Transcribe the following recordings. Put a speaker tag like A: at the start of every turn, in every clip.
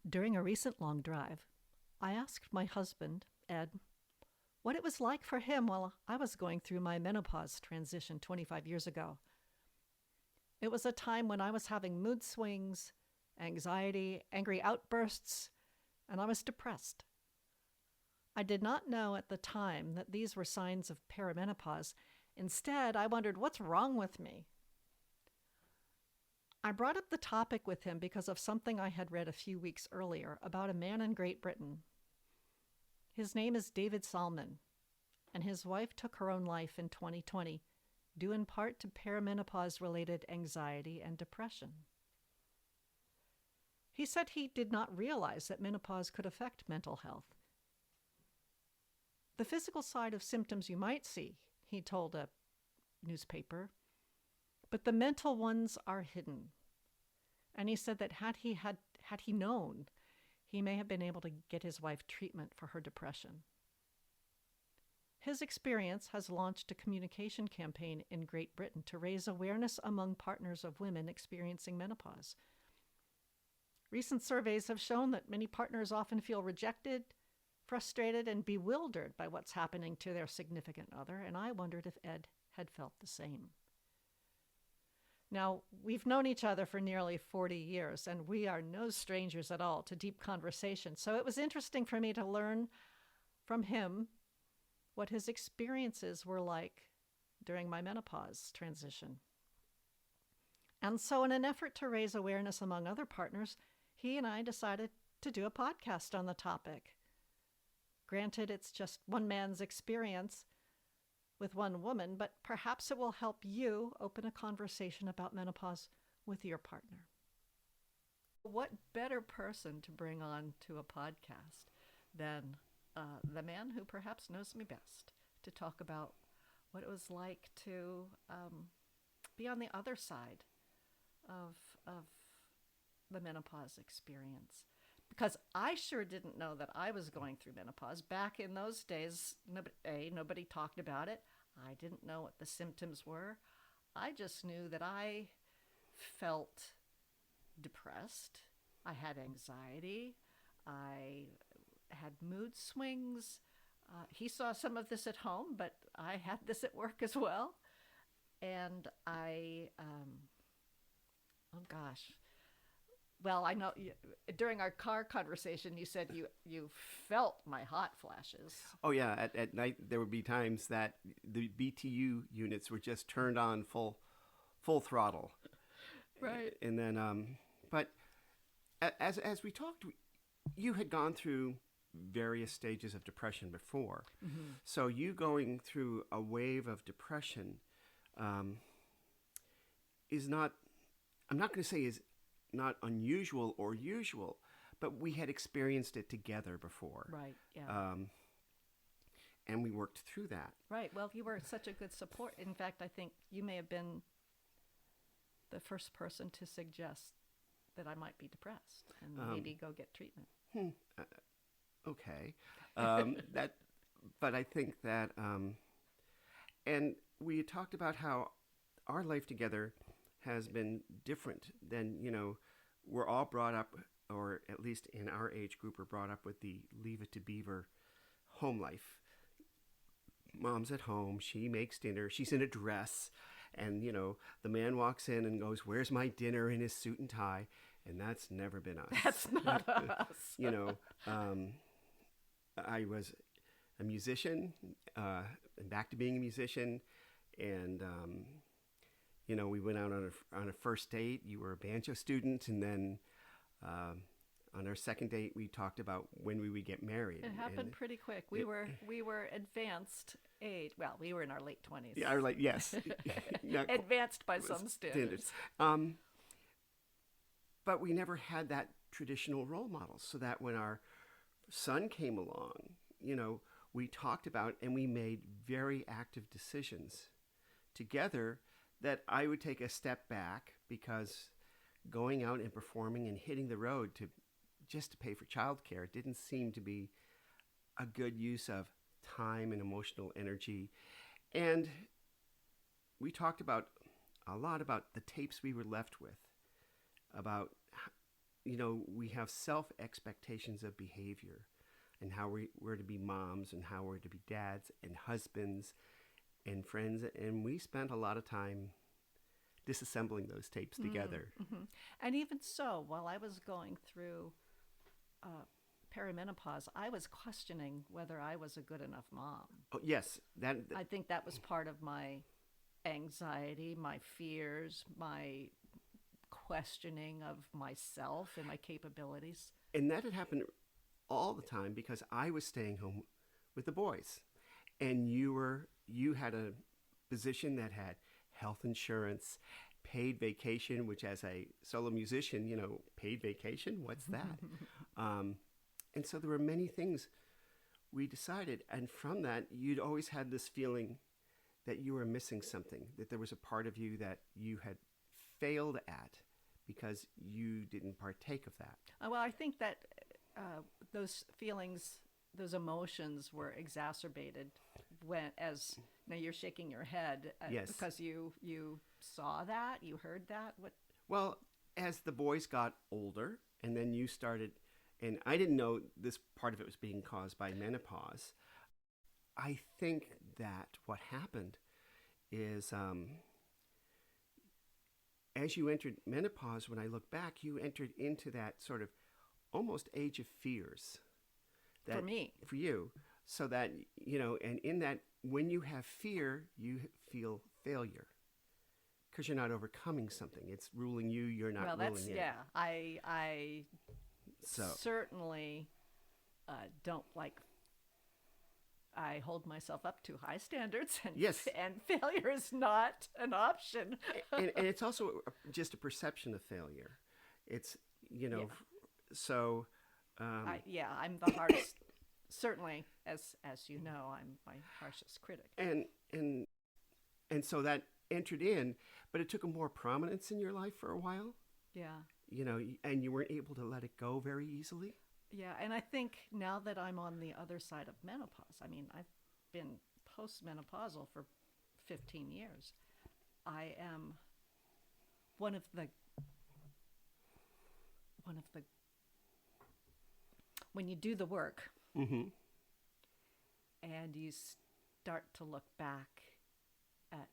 A: During a recent long drive, I asked my husband, Ed, what it was like for him while I was going through my menopause transition 25 years ago. It was a time when I was having mood swings, anxiety, angry outbursts, and I was depressed. I did not know at the time that these were signs of perimenopause. Instead, I wondered, what's wrong with me? I brought up the topic with him because of something I had read a few weeks earlier about a man in Great Britain. His name is David Salmon, and his wife took her own life in 2020, due in part to perimenopause-related anxiety and depression. He said he did not realize that menopause could affect mental health. The physical side of symptoms you might see, he told a newspaper, but the mental ones are hidden. And he said that had he known, he may have been able to get his wife treatment for her depression. His experience has launched a communication campaign in Great Britain to raise awareness among partners of women experiencing menopause. Recent surveys have shown that many partners often feel rejected, frustrated, and bewildered by what's happening to their significant other, and I wondered if Ed had felt the same. Now, we've known each other for nearly 40 years, and we are no strangers at all to deep conversation, so it was interesting for me to learn from him what his experiences were like during my menopause transition. And so in an effort to raise awareness among other partners, he and I decided to do a podcast on the topic. Granted, it's just one man's experience with one woman, but perhaps it will help you open a conversation about menopause with your partner. What better person to bring on to a podcast than the man who perhaps knows me best to talk about what it was like to be on the other side of the menopause experience. Because I sure didn't know that I was going through menopause. Back in those days, nobody talked about it. I didn't know what the symptoms were. I just knew that I felt depressed. I had anxiety. I had mood swings. He saw some of this at home, but I had this at work as well. And well, I know during our car conversation, you said you felt my hot flashes.
B: Oh yeah, at night there would be times that the BTU units were just turned on full throttle.
A: Right.
B: And then, but as we talked, you had gone through various stages of depression before.
A: Mm-hmm.
B: So you going through a wave of depression is not, I'm not going to say is not unusual or usual, but we had experienced it together before.
A: Right, yeah.
B: And we worked through that.
A: Right, well, you were such a good support. In fact, I think you may have been the first person to suggest that I might be depressed and maybe go get treatment.
B: Okay. But I think that, and we talked about how our life together has been different than, we're all brought up, or at least in our age group, are brought up with the Leave It to Beaver home life. Mom's at home, she makes dinner, she's in a dress, and, the man walks in and goes, "Where's my dinner?" in his suit and tie, and that's never been us.
A: That's not us.
B: I was a musician, and back to being a musician, and we went out on a first date. You were a banjo student, and then on our second date, we talked about when we would get married.
A: It happened pretty quick. We were advanced age. Well, we were in our late 20s.
B: Yeah, yes,
A: advanced by some standards.
B: But we never had that traditional role model, so that when our son came along, we talked about and we made very active decisions together that I would take a step back, because going out and performing and hitting the road just to pay for childcare didn't seem to be a good use of time and emotional energy. And we talked a lot about the tapes we were left with, about, we have self expectations of behavior and how we're to be moms and how we're to be dads and husbands and friends. And we spent a lot of time disassembling those tapes together.
A: Mm-hmm. And even so, while I was going through perimenopause, I was questioning whether I was a good enough mom.
B: Oh, yes.
A: I think that was part of my anxiety, my fears, my questioning of myself and my capabilities.
B: And that had happened all the time because I was staying home with the boys. And you had a position that had health insurance, paid vacation, which as a solo musician, paid vacation, what's that? And so there were many things we decided. And from that, you'd always had this feeling that you were missing something, that there was a part of you that you had failed at because you didn't partake of that.
A: Well, I think that those feelings, those emotions were exacerbated now you're shaking your head
B: Yes.
A: because you saw that, you heard that. What?
B: Well, as the boys got older, and then you started, and I didn't know this part of it was being caused by menopause. I think that what happened is as you entered menopause, when I look back, you entered into that sort of almost age of fears.
A: For me.
B: For you. So that, and in that, when you have fear, you feel failure because you're not overcoming something. It's ruling you, you're not ruling it.
A: Yeah. I certainly don't like, I hold myself up to high standards, and,
B: yes.
A: And failure is not an option.
B: and it's also just a perception of failure. It's, so...
A: I'm the hardest... Certainly, as you know, I'm my harshest critic.
B: And so that entered in, but it took a more prominence in your life for a while.
A: Yeah.
B: And you weren't able to let it go very easily.
A: Yeah, and I think now that I'm on the other side of menopause, I mean, I've been postmenopausal for 15 years. I am one of the when you do the work.
B: Mm-hmm.
A: And you start to look back at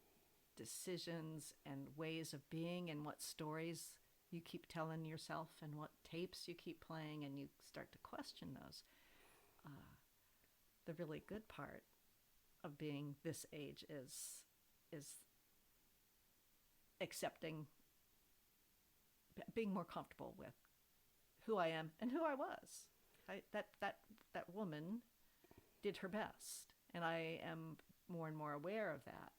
A: decisions and ways of being and what stories you keep telling yourself and what tapes you keep playing, and you start to question those. The really good part of being this age is accepting, being more comfortable with who I am and who I was. That woman did her best, and I am more and more aware of that.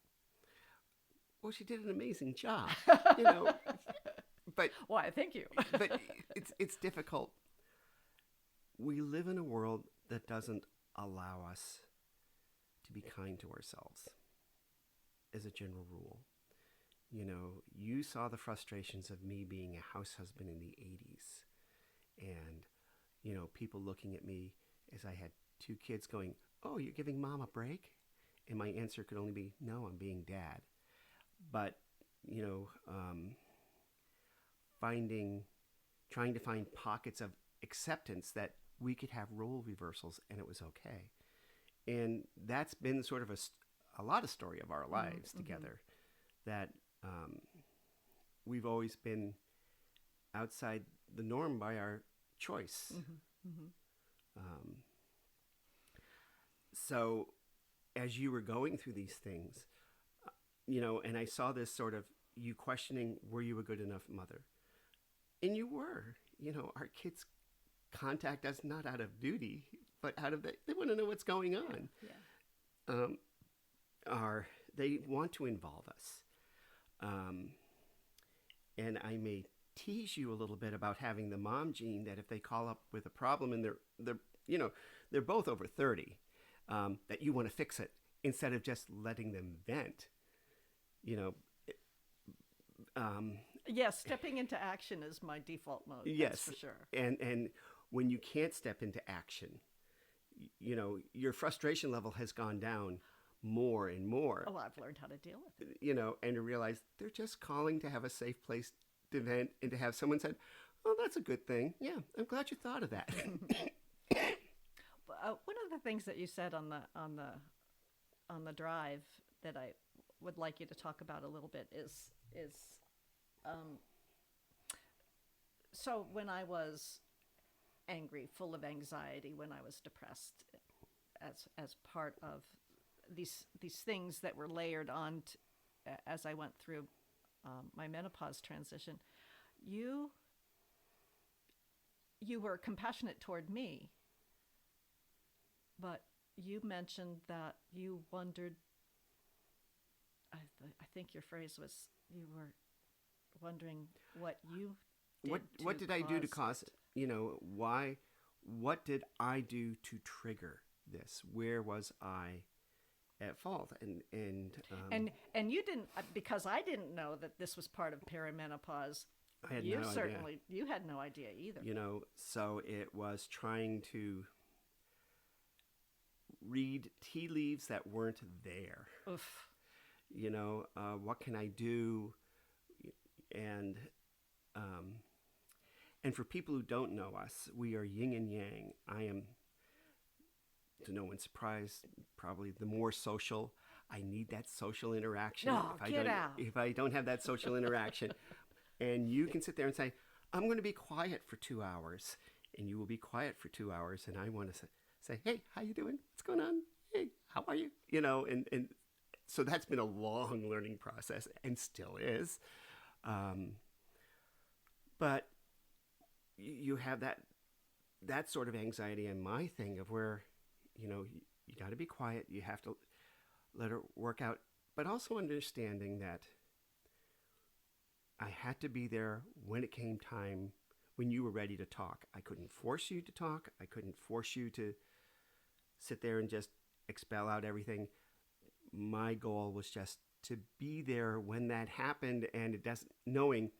B: Well, she did an amazing job, but
A: why? Thank you.
B: But it's difficult. We live in a world that doesn't allow us to be kind to ourselves, as a general rule. You saw the frustrations of me being a house husband in the 80s, and people looking at me as I had 2 kids going, "Oh, you're giving mom a break?" And my answer could only be, "No, I'm being dad." But, trying to find pockets of acceptance that we could have role reversals and it was okay. And that's been sort of a lot of story of our lives together, that we've always been outside the norm by our choice. So as you were going through these things, and I saw this sort of you questioning, were you a good enough mother? And you were. Our kids contact us not out of duty, but out of they want to know what's going on. Yeah. They want to involve us. And I may tease you a little bit about having the mom gene, that if they call up with a problem and they're both over 30, that you want to fix it instead of just letting them vent.
A: Yes, stepping into action is my default mode.
B: Yes,
A: that's for sure.
B: And when you can't step into action, your frustration level has gone down more and more.
A: Oh, I've learned how to deal with it.
B: And to realize they're just calling to have a safe place to vent, and to have someone said, Oh, that's a good thing. Yeah, I'm glad you thought of that.
A: One of the things that you said on the drive that I would like you to talk about a little bit is um, so when I was angry, full of anxiety, when I was depressed, as part of these things that were layered on as I went through my menopause transition, you you were compassionate toward me, but you mentioned that you wondered. I think your phrase was you were wondering what you did
B: What did I do to cause it? Why? What did I do to trigger this? Where was I at fault?
A: And you didn't, because I didn't know that this was part of perimenopause.
B: I had
A: You
B: no
A: certainly
B: idea.
A: you had no idea either.
B: So it was trying to read tea leaves that weren't there.
A: Oof.
B: What can I do? And um, and for people who don't know us, we are yin and yang. I am, to no one's surprise, probably the more social. I need that social interaction.
A: No, get out.
B: If I don't have that social interaction, and you can sit there and say, "I'm going to be quiet for 2 hours," and you will be quiet for 2 hours, and I want to say, "Hey, how you doing? What's going on? Hey, how are you?" And so that's been a long learning process, and still is. But you have that sort of anxiety, and my thing of where, you got to be quiet. You have to let it work out, but also understanding that I had to be there when it came time, when you were ready to talk. I couldn't force you to talk. I couldn't force you to sit there and just expel out everything. My goal was just to be there when that happened, and knowing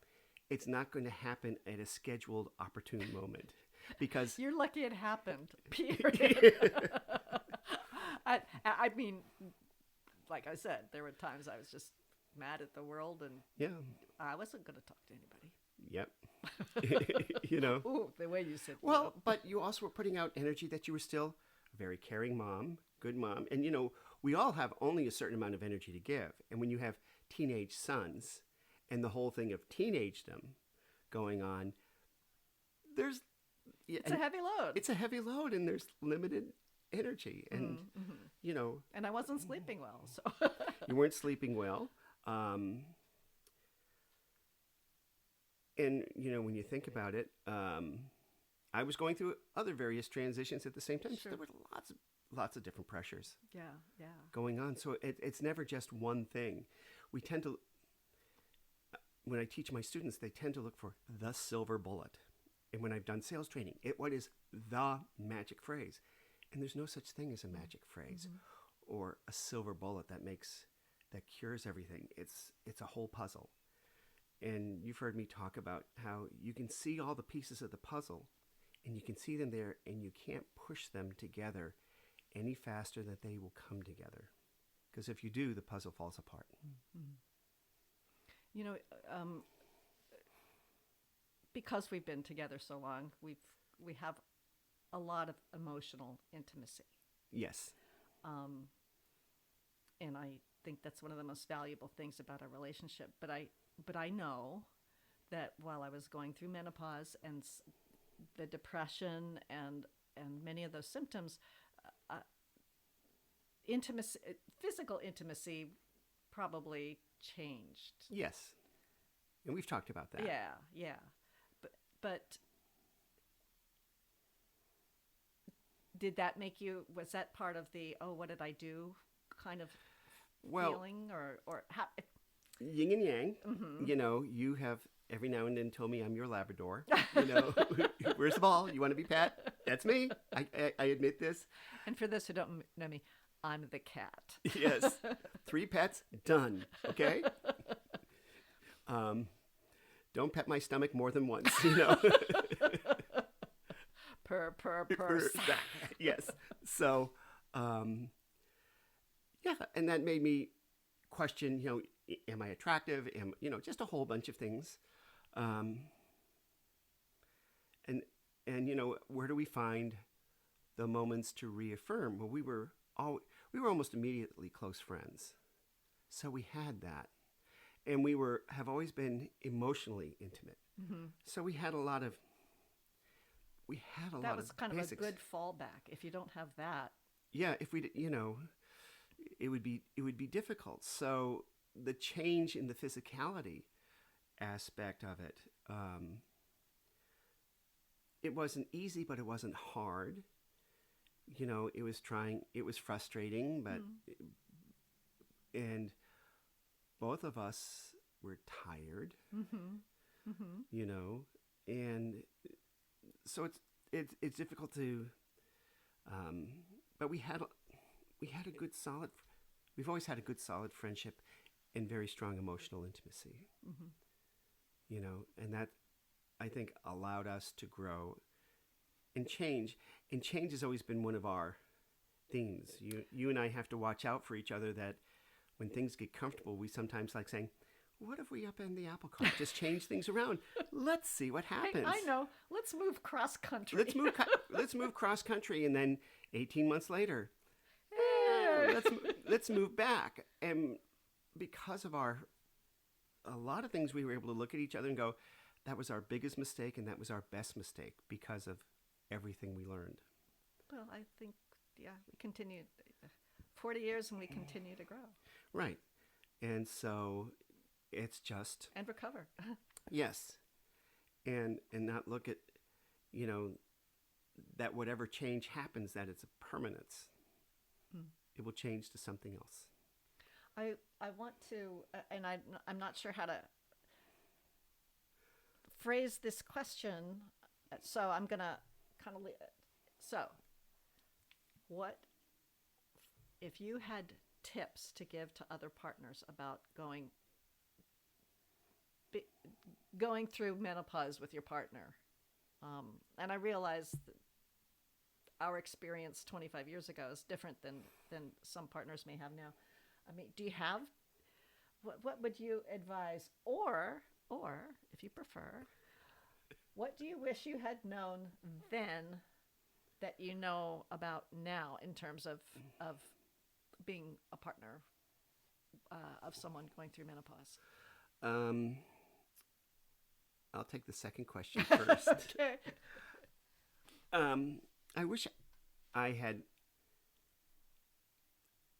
B: it's not going to happen at a scheduled, opportune moment, because
A: You're lucky it happened. Period. I mean, like I said, there were times I was just mad at the world, and
B: yeah,
A: I wasn't going to talk to anybody.
B: yep,
A: Ooh, the way you said.
B: Well, but you also were putting out energy that you were still a very caring mom, good mom, and we all have only a certain amount of energy to give, and when you have teenage sons, and the whole thing of teenagedom going on,
A: it's a heavy load.
B: It's a heavy load, and there's limited energy, and
A: and I wasn't sleeping well, so
B: you weren't sleeping well. And when you think about it, I was going through other various transitions at the same time.
A: Sure.
B: So there were lots of different pressures
A: yeah
B: going on. So it's never just one thing. We tend to, when I teach my students, they tend to look for the silver bullet. And when I've done sales training, what is the magic phrase? And there's no such thing as a magic phrase or a silver bullet that cures everything. It's a whole puzzle. And you've heard me talk about how you can see all the pieces of the puzzle, and you can see them there, and you can't push them together any faster than they will come together. Because if you do, the puzzle falls apart.
A: Because we've been together so long, we have a lot of emotional intimacy.
B: Yes.
A: And I think that's one of the most valuable things about our relationship. But I know that while I was going through menopause and the depression and many of those symptoms, intimacy, physical intimacy, probably changed.
B: Yes. And we've talked about that.
A: Yeah. But did that make you? Was that part of the what did I do kind of feeling or how?
B: Yin and yang. You have every now and then told me I'm your Labrador. Where's the ball? You want to be pet? That's me. I admit this.
A: And for those who don't know me, I'm the cat.
B: Yes. 3 pets, done. Okay? Don't pet my stomach more than once,
A: Purr.
B: Yes. So, and that made me question, am I attractive? Just a whole bunch of things. And where do we find the moments to reaffirm? Well, we were almost immediately close friends, so we had that, and have always been emotionally intimate.
A: Mm-hmm.
B: So we had a lot of
A: That was kind
B: basics.
A: of a good fallback. If you don't have that,
B: Yeah, if we it would be difficult. So the change in the physicality aspect of it, it wasn't easy, but it wasn't hard. It was frustrating, but and both of us were tired.
A: mm-hmm. Mm-hmm.
B: And so it's difficult to, but we had a good solid. We've always had a good solid friendship and very strong emotional intimacy.
A: Mm-hmm.
B: And that I think allowed us to grow and change. And change has always been one of our themes. You and I have to watch out for each other, that when things get comfortable, we sometimes like saying, what if we upend the apple cart? Just change things around. Let's see what happens.
A: I know. Let's move cross country.
B: Let's move cross country, and then 18 months later, let's move back. And because of a lot of things, we were able to look at each other and go, that was our biggest mistake, and that was our best mistake because of everything we learned.
A: Well, I think, yeah, we continued 40 years and we continue to grow.
B: Right. And so it's just...
A: And recover.
B: Yes. And not look at, that whatever change happens, that it's a permanence. It will change to something else.
A: I want to, and I'm not sure how to phrase this question, so I'm going to kind of leave it. So, what, if you had tips to give to other partners about going through menopause with your partner, and I realize that our experience 25 years ago is different than some partners may have now. I mean, do you have, what would you advise, or if you prefer, what do you wish you had known then that you know about now in terms of being a partner of someone going through menopause?
B: I'll take the second question first.
A: Okay.
B: I wish I had.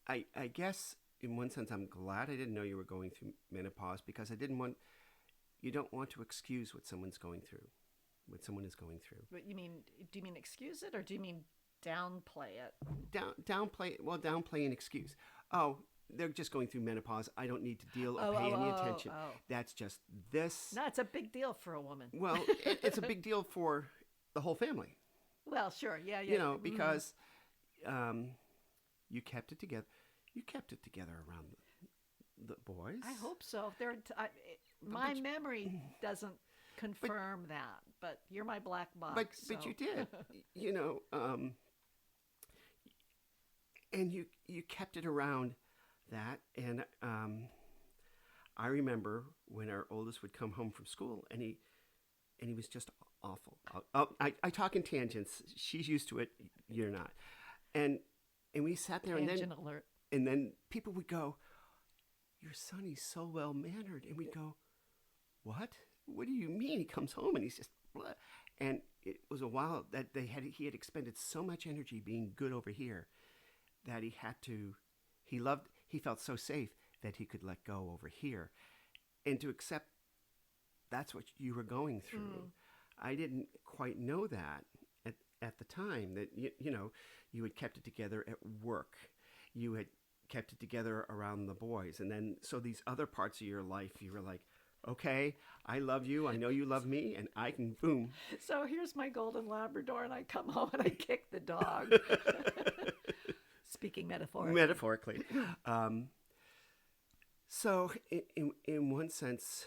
B: I guess in one sense I'm glad I didn't know you were going through menopause, because you don't want to excuse what someone is going through.
A: But do you mean excuse it, or do you mean downplay it?
B: Downplay an excuse. Oh, they're just going through menopause. I don't need to deal or pay any attention. That's just this.
A: No, it's a big deal for a woman.
B: Well, it's a big deal for the whole family.
A: Well, sure, yeah.
B: Because you kept it together. You kept it together around the boys.
A: I hope so. My memory doesn't confirm that, but you're my black box.
B: But you did, and you kept it around that. And I remember when our oldest would come home from school, and he was just awful. I talk in tangents. She's used to it. You're not. And we sat there,
A: Tangent alert.
B: And then people would go, "Your son, he's so well mannered," and we'd go, "What? What do you mean?" He comes home and he's just blah. And it was a while that he had expended so much energy being good over here that he felt so safe that he could let go over here, and to accept that's what you were going through. I didn't quite know that at the time, that you had kept it together at work. You had kept it together around the boys. And then, so these other parts of your life, you were like, okay, I love you. I know you love me, and I can boom.
A: So here's my golden Labrador, and I come home and I kick the dog. Speaking metaphorically.
B: So in one sense,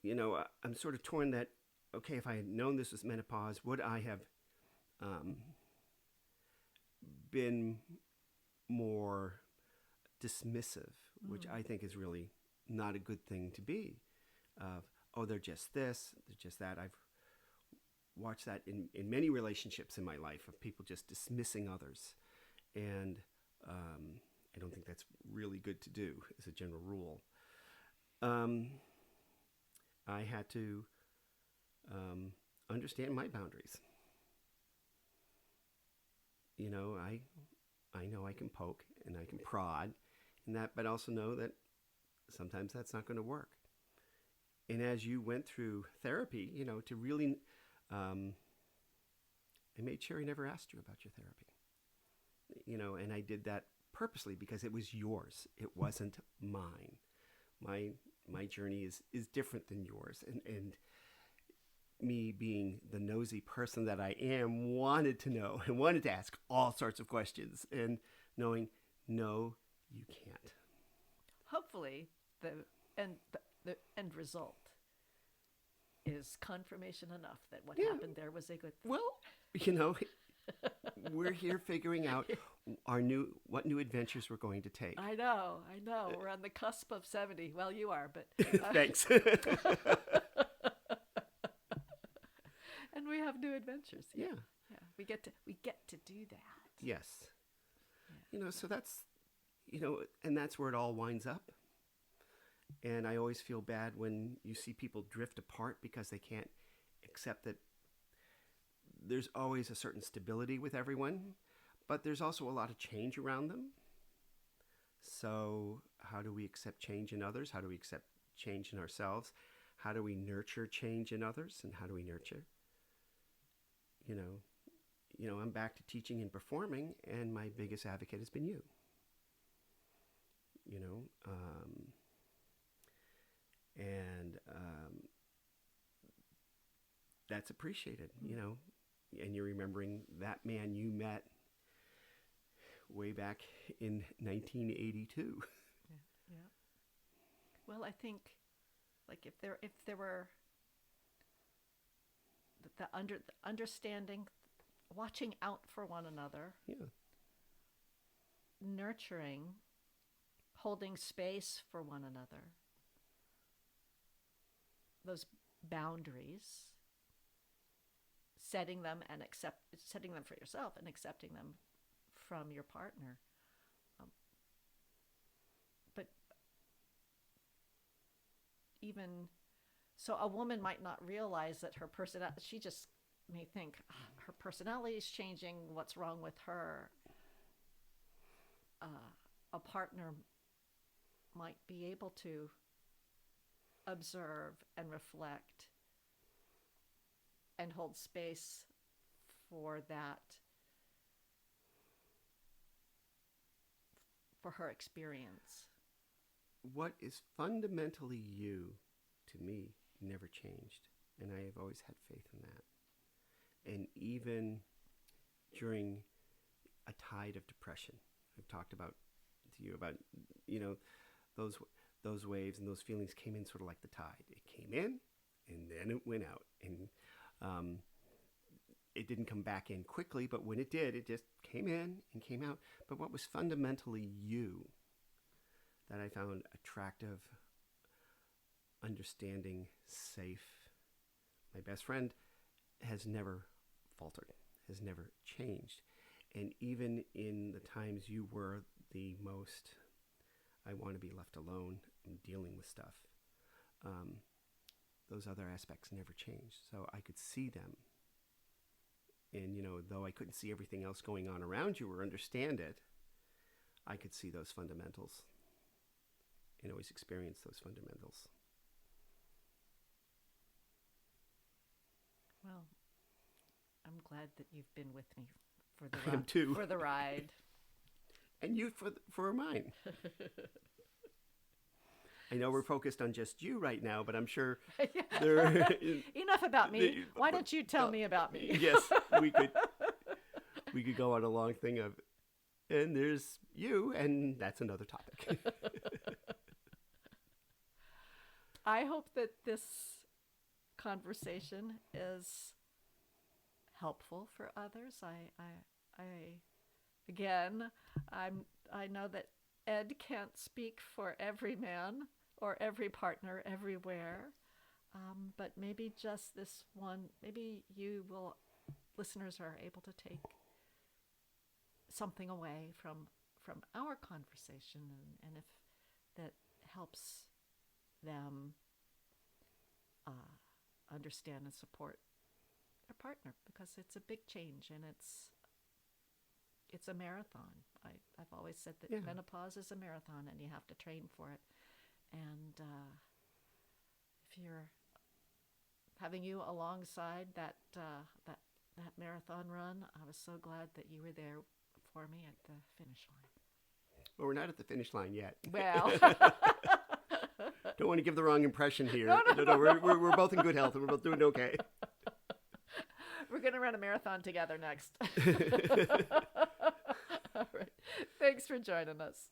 B: I'm sort of torn that, okay, if I had known this was menopause, would I have been more dismissive, which I think is really not a good thing to be. Of, oh, they're just this, they're just that. watched that in many relationships in my life of people just dismissing others. And I don't think that's really good to do as a general rule. I had to understand my boundaries. You know, I know I can poke and I can prod and that, but also know that sometimes that's not going to work. And as you went through therapy, you know, to really, I made sure I never asked you about your therapy. You know, and I did that purposely because it was yours. It wasn't mine. My journey is different than yours. And me being the nosy person that I am wanted to know and wanted to ask all sorts of questions and knowing, no, you can't.
A: Hopefully, the end result is confirmation enough that what happened there was a good thing.
B: Well, you know, we're here figuring out what new adventures we're going to take.
A: I know. We're on the cusp of 70. Well, you are, but
B: Thanks.
A: and we have new adventures.
B: Yeah.
A: We get to do that.
B: Yes.
A: Yeah.
B: You know, so that's, you know, and that's where it all winds up. And I always feel bad when you see people drift apart because they can't accept that there's always a certain stability with everyone, but there's also a lot of change around them. So how do we accept change in others? How do we accept change in ourselves? How do we nurture change in others? And how do we nurture? You know, I'm back to teaching and performing, and my biggest advocate has been you. You know, and that's appreciated, you know, and you're remembering that man you met way back in 1982.
A: Yeah. Well, I think, like, if there were the understanding, watching out for one another,
B: Yeah.
A: nurturing, holding space for one another, those boundaries, setting them for yourself and accepting them from your partner. But even so, a woman might not realize that her personality, she just may think her personality is changing. What's wrong with her? A partner might be able to observe and reflect and hold space for that, for her experience.
B: What is fundamentally you, to me, never changed. And I have always had faith in that. And even during a tide of depression, I've talked about to you about, you know, those waves and those feelings came in sort of like the tide. It came in and then it went out. And it didn't come back in quickly, but when it did, it just came in and came out. But what was fundamentally you that I found attractive, understanding, safe, my best friend, has never faltered, has never changed. And even in the times you were the most, I want to be left alone and dealing with stuff, those other aspects never changed. So I could see them. And, you know, though I couldn't see everything else going on around you or understand it, I could see those fundamentals and always experience those fundamentals.
A: Well, I'm glad that you've been with me for
B: I am too.
A: For the ride.
B: And you for mine. I know we're focused on just you right now, but I'm sure there.
A: Enough about me. Why don't you tell me about me?
B: Yes, we could go on a long thing of, and there's you, and that's another topic.
A: I hope that this conversation is helpful for others. I know that Ed can't speak for every man or every partner everywhere. But maybe just this one, maybe listeners are able to take something away from our conversation, and if that helps them understand and support their partner, because it's a big change and it's a marathon. I've always said that menopause is a marathon and you have to train for it. And if you're having you alongside that marathon run, I was so glad that you were there for me at the finish line.
B: Well, we're not at the finish line yet.
A: Well,
B: don't want to give the wrong impression here.
A: No.
B: We're both in good health. We're both doing okay.
A: We're going to run a marathon together next. All right. Thanks for joining us.